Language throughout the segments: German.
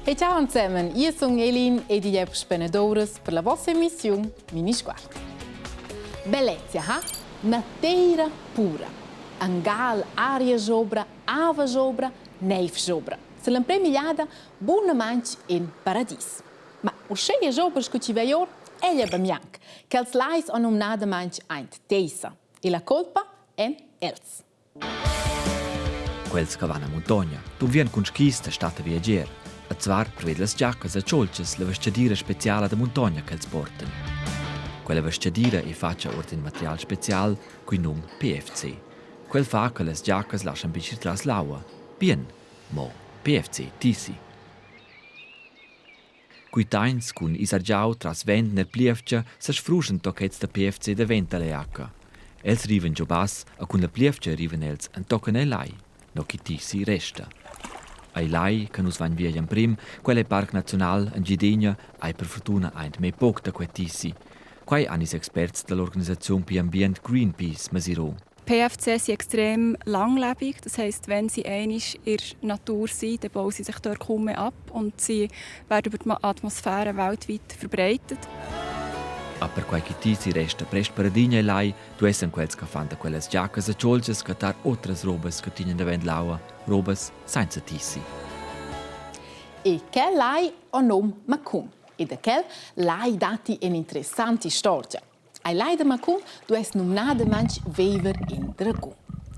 Hey, ciao zusammen, io sono Elin e di Spenedoras per la vostra emissione Mini Sguardo. Bellezza, ha? Natura pura. Angal, aria sopra, ava sopra, neve sopra. Se l'impremigliata, buona manci in paradiso. Ma o sceia sopra scucci veior, egli è bianco, che els lais hanno nada manci eint teisa. E la colpa è els. Quels che vanno a montagna, tu vien con skis da stata viaggier. A zwar per vedere le giacche e ciolces la vestidira speciale da montagna che els porten. Quella vestidira è fatta ordine materiale speciale cui nome PFC. Quel fa che le giacche lasciano bici tras l'aua. Bien, mo PFC tisi. Cui tains con isargiau tras vent nel pliefcia se sfruschen toccets da PFC da venta le acca. Els riven giù bas e con la pliefcia riven els en tocken e lai, no chi tisi resta. Ai lai, che nus van via prim, quelle parc nazional in Gidegna, ai per fortuna eint me poc da quei tisi. Quai anis experts dell'organisazione per ambient Greenpeace masiro. PFC sind extrem langlebig, das heisst, wenn sie einmal in der Natur sind, dann bauen sie sich dort kaum mehr ab und sie werden über die Atmosphäre weltweit verbreitet. A per quai chi tisi resta prest paradigna e lai, tu essen quels che fan da quelles giacches e ciolces che tar otras robes che tinen da vent laua, robes senza tisi. E che lai o nom Macum. E da quel lai dati un'interessante storia. Ai lai da Macum tu es numnada manch vever in dragon.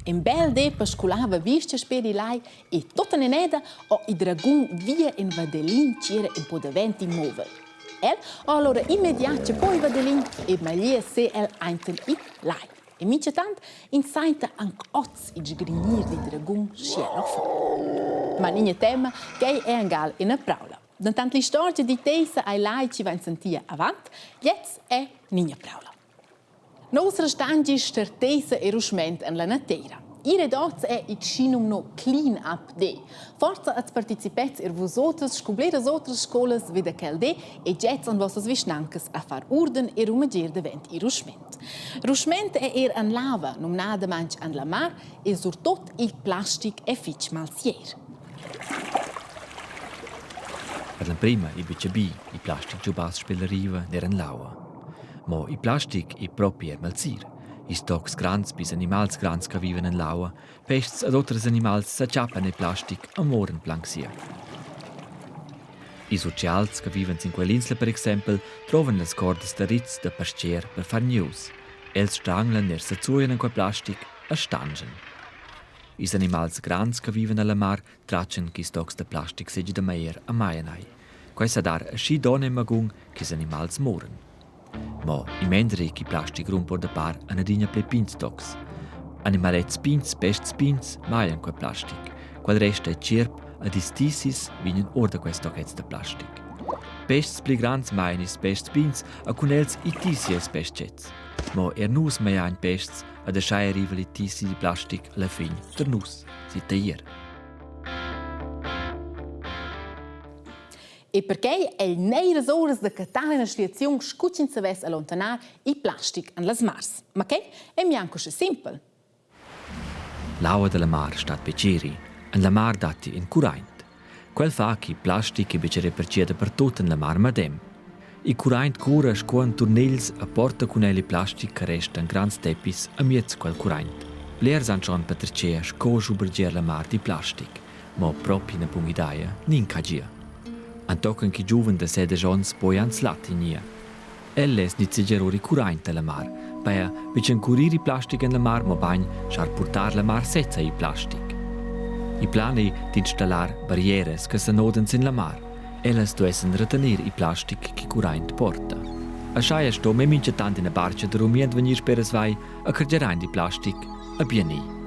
In bel de pasculava visce speri lai e tutta neneda o i dragon via in vadelin c'era un po' de venti mover. El allora immediatamente poi vadelin e maglia se el einten i lai. E mince tant insaita anche oz i grignir di dragon scielo fa. Ma ninja tema che è angal in a praula. Dantant li storia di tesa ai lai ci va in sentia avant, jetzt è ninja praula. Nostra stangi certeza e rusment en la natera. Ire dots è il cinum no clean up day. Forza als participets vosotros scubleres otras scolas vida quel day e jets an vossas visnancas a far urden e rumager devent i rusment. Rusment è an lava, numnada manch an la mar e surtot il plastic e fitch malsier. Per la prima i BCB, i plastic giubas spelleriva n'eran laua. Mo i plastic i propi malsir. I stocks grans bis animals grans che viven in laua, pests ad otras animals s'acciappan il plastic a moren planksia. I socials che viven in quell'insla per esempio trovan las cordas da rizz da pascier per far news. Els stranglan ner s'azzuien in quel plastic a stangen. Is animals grans che viven alla mar traccian che stocks da plastic segi da meier a maianai. Quai sa dar a schi donne magung che is animals moren. Ma i mendri chi plastic rumpor da par a nadinha ple pinstocks. Animalets pins, pests pins, maian quel plastic. Qual resta è cirp a distisis vinen orda quei stockets da plastic. Pests pli grans mainis pests pins a con els i tisies pestcets. Ma nus maian pests ad a schai arriva li tisi di plastic alla fin der nus, si teier. E perché è il neiras oras da catare na sliazione scuccin se ves allontanar i plastic an las mars. Ma che è miancosce simple. L'aua della mar stat beceri, en la mar dati in curaint. Quel fa che i plastic e becere percieda per tutto in la mar madem. I curaint cura scuan turnels a porta con eli plastic che resta in grans tepis a miez quel curaint. Bler san schon patercea sco schuberger la mar di plastic, ma proprio na pungidaia nin cagia. Antocan chi giuven da sede jons poi ans latinia. Elles ni zegerori curaint la mar, paia vicen curiri plastic in la mar ma bagn schar portar la mar senza i plastic. I plani di installar barrieres che s'anodens in la mar. Elles duessen retenir i plastic chi curaint porta. A schaia sto me mince tant in a barcia de rumient venir speres vai a cargerain di plastic a bieni.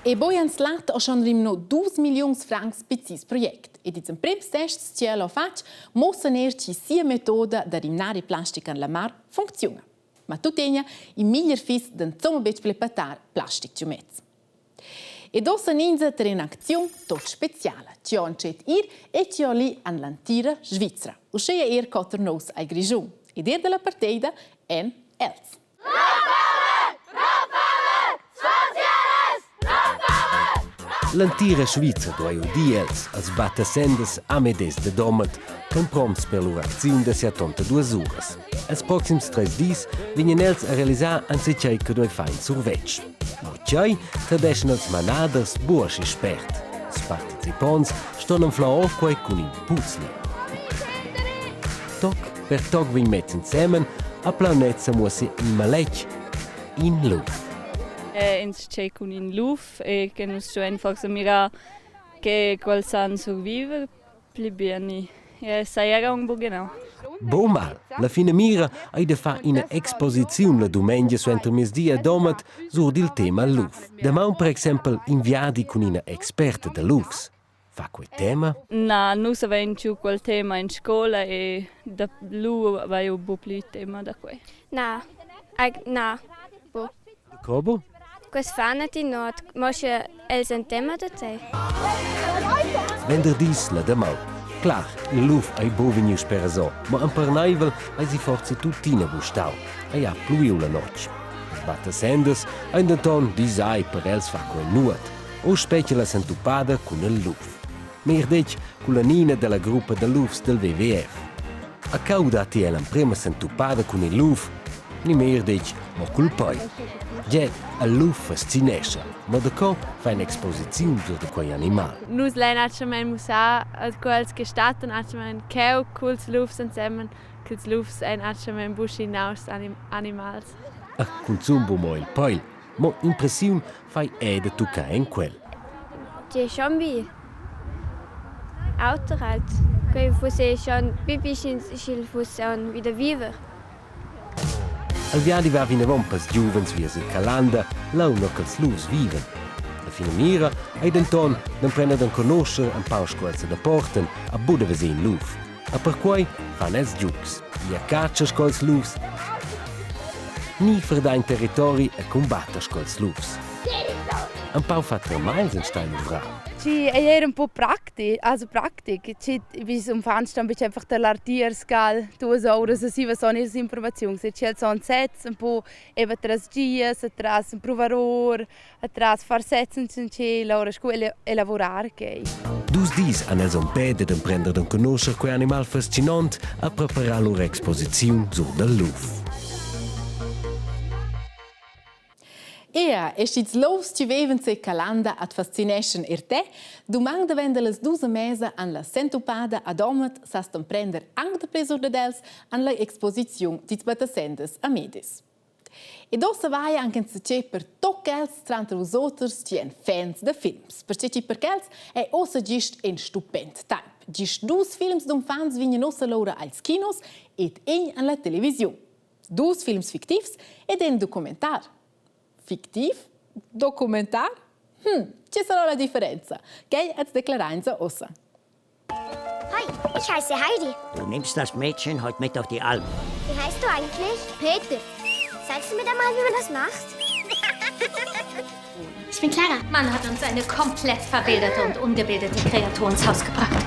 E poi ans lat ho schon rimno 2 milions francs pizis projekt. E dizem prims tests che lo fac, mossa nerci sia metoda da rimnare plastic an la mar funziona. Ma tu tegna i miglior fis den zommerbec plepatar plastic ciumez. E dossa ninza ter in azione tot speciale. Ci ho ancet ir e ci ho li an l'antira Svizzera. Uscea cotter nos ai Grigion. Ed della partida en els. L'antiga Svizra doi udiels als battasendes Amedes de Domet con proms per l'urazione de 72 uras. Els proxims 3 dis vinien els a realisar anzitgei che doi fain survetg. Motgei tradeschen els manaders buosch e spert. Els participants ston en flau auf quei con in puzzli. Toc per toc vin metz insemen a planetza muosi in maletg in luft. Ins con in luft e che nos sto einfach so mira che quel san survive pli bene. Sai era un po' genau. Bo mal, la fine mira hai de fa ina exposizione la domenica su intermesdia domat sur il tema luf. Demà per exempel inviadi con ina experta de lufs. Fa quel tema? Na, nus avein giù quel tema in scuola e da lu vai un po' più tema da quel. Na, bo. Cobo? Quest fanati not, mosche els un tema da te. Venderdis la demau. Clar, il luf ai bovinius per so, ma un pernaivel ai si forse tuttina bustau. Ai ha pluiu la noc. Els battasendes ein denton disai per els fa quel nuot. O specie la sentupada con il luf. Mer dec con la nina della gruppa de lufs del WWF. A caudati è la prima sentupada con il luf, ni mer dec mo col poi. Jet a luf fascinesce, ma da co fa un'esposizione di quei animali. Nus lein atchamen musa ad quels gestatten atchamen keu kuls lufs zusammen, kuls lufs ein atchamen bushi naus animals. A consumbo mo il poi, mo impressione fai da tucca in quel. Die schon wie Autorat. Quei fosse schon bibischen schil fosse wieder viver. Al viadi va vina vompas giuvens vies il calanda, lau no cals lus viven. La fine mira ai denton non prende dan conoscer un pau scolza da porten a buda vesin luf. A per quai fan els giucs. Ia caccia scols lufs. Ni verdain territori a combatter scols lufs. Un pau fa 3 miles in stein uvra. Ci era un po' Praktik. Ci bis umfanstam bitte einfach der Lartierskal, 2 Ore so si was so eine Information. Se c'è so un set un po' eben tras dias, tras un provaror, tras far setzen in ce la ora scuola e lavorare che. Dus dis an els ompede den prender den conoscer quei animal fascinant a preparar lor exposizione sur del luf. E stits lovs ci veven se calanda ad fascination te, dumang de vende les 12 mese an la sentupada ad omet sastem prender ang de presur de dels an la exposizione dits battasendes a medis. E dossa vai anche in se per toccels tranter vos oters ci en fans de films, perché ci perchels è ossa gist en stupend type. Gist 2 films dum fans vignen ossa lora als kinos ed ein an la televisione. 2 films fictivs ed en documentar. Fiktiv? Dokumentar? Ci sarà la differenza. Geh als Deklaranza ossa. Hi, ich heiße Heidi. Du nimmst das Mädchen heute mit auf die Alm. Wie heißt du eigentlich? Peter. Zeigst du mir da mal, wie man das macht? Ich bin Clara. Man hat uns eine komplett verwilderte und ungebildete Kreatur ins Haus gebracht.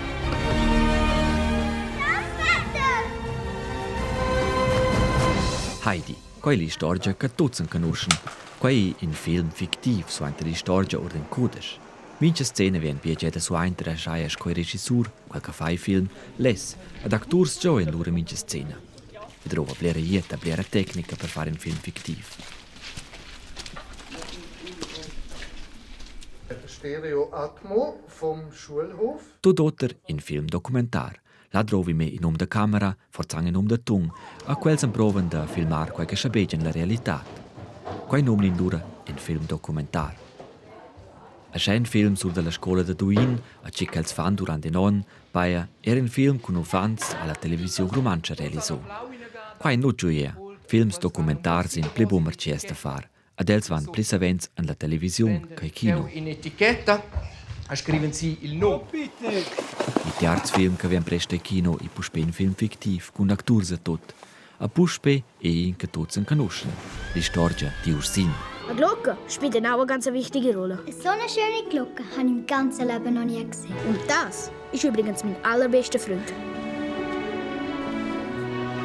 Heidi, quella è storia che tutti conoscono. Quei in film fictiv so anche di storia o den codes. Minche scene vien piacete su anche schaias coi regisseur, qualche fai film, les, ad actors già in loro minche scena. Vedrova blera ieta, blera tecnica per fare un film fictiv. Stereo Atmo vom Schulhof. Tudotter in film dokumentar. La trovi me in de camera, forzang in de tung, a quels proven da filmar qualche schabegen la realità. Quai nom l'indura in film documentar. A schön film sur della scuola de Duin, a cic els fan durant den on, baia era un film con fans alla televisione romancia realisò. Quai no gioia, films documentars in pli bumer ciesta far, ad els van pli savents an la televisione che kino. In etichetta scriven Sie il nome. I tearzfilm che vien presta kino i puspen film fictiv, con actors e tot. A puspe e in che tutti conoscono. Die storia di Ursin. Die Glocke spielt eine ganz wichtige Rolle. So eine schöne Glocke habe ich im ganzen Leben noch nie gesehen. Und das ist übrigens mein allerbester Freund.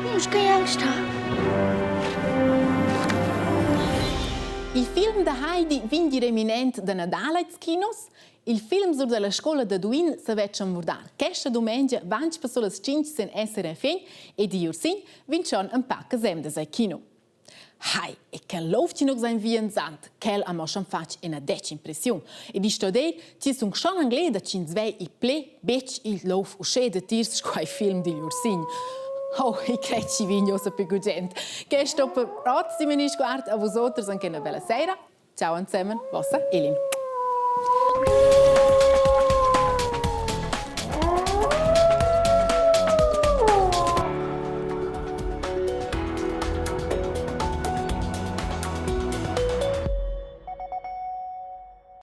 Du musst keine Angst haben. Il film da Heidi vindi reminent da Nadal ai kinos. Il film sur della scuola da Duin se veccia murdar. Questa domenica, 20 personas 5 sen SRF e di Ursin vincion un pacca semdes ai kino. Hai, e che lauft noch sein wie ein Sand, quel a moscham fac in a dec impression. E di stoder, ci sun schon anglais da cinzvei i ple, bec il lauf usce de tirs squai film di Ursin. Oh, ich kriege ci vignosa più gente. Che stoppa prossimi guard a vosotros anche una bella sera. Ciao zusammen, vostra Elin.